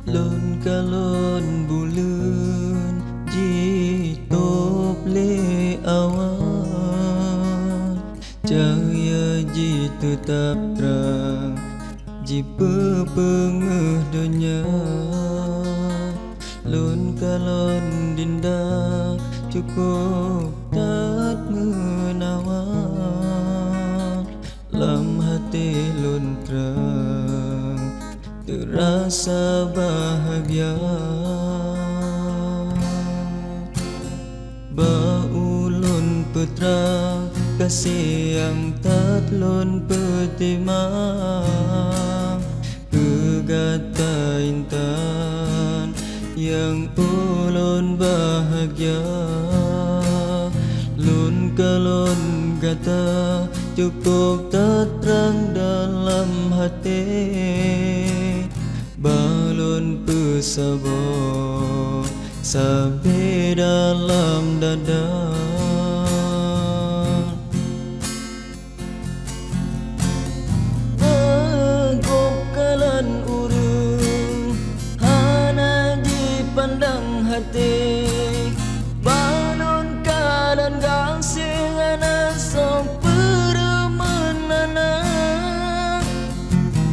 Lon kalon bulan jitop le awan, cahaya ji tetap terang ji pepengeh dunia. Lon kalon dinda cukup tak menawan, lam hati lon terang terasa bahagia. Baulun putra kasih yang tak lon petimang, kegata intan yang ulun bahagia. Lun kalon kata cukup tak terang dalam hati, balon pesabot sampai dalam dada. Mengkopkalan urung hana dipandang hati, balon kalan gangsing ana somperemenana.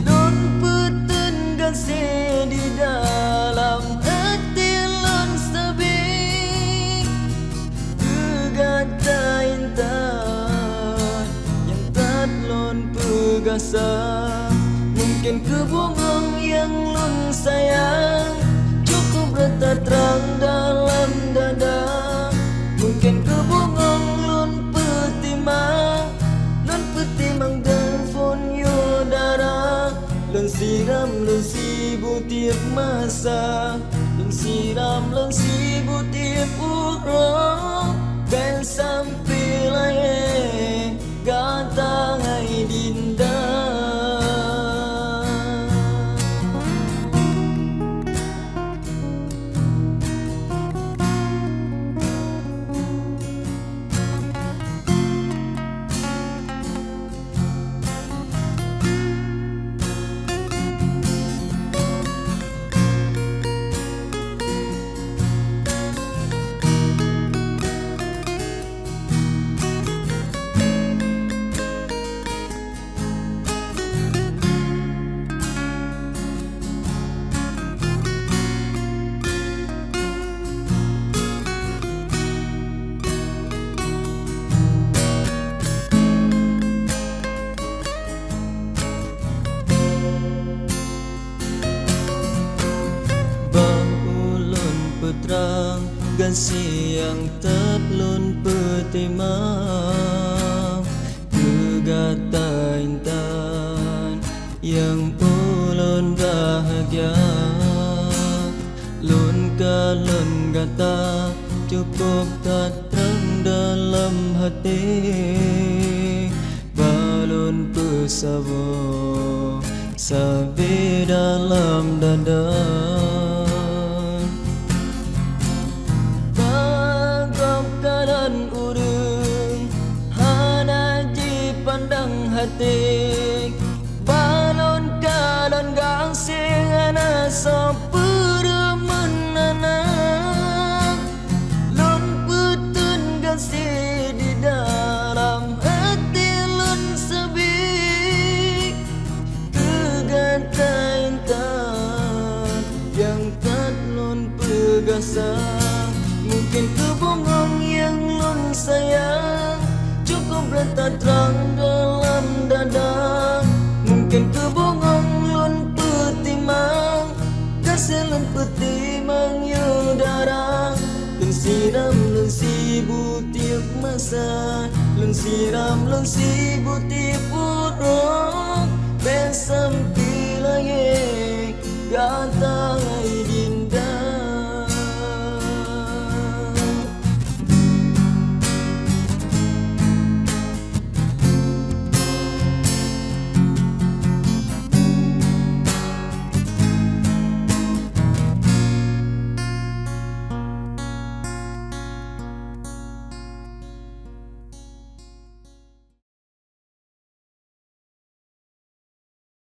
Lon peten gangsing di dalam hati lon sabik, kegata intan yang tak lon pegasa. Mungkin kebongong yang lon sayang cukup retak terang dalam dada. Mungkin kebongong lon petimang dan fonyo darah. Lon siram lon sibuk tiap masa, lon siram lon sibuk tiap urang, kan sampai lain gata ngai dinda. Terang kasih yang terlun petimang, kegata intan yang ulun bahagia. Lun kalon gata cukup tak terang dalam hati, balon pesabo sampai dalam dada. Urung hana dipandang hati, balon kalon gangsing ana somperemenana. Lon putun gangsing di dalam hati lon sabik, kegata intan yang tak lon pegasa. Mungkin kebongong yang lon sayang cukup retak terang dalam dada. Mungkin kebongong lon petimang, kasih lon petimang yudara. Lon siram lon sibuk tiap masa, lon siram lon sibuk tiap urang.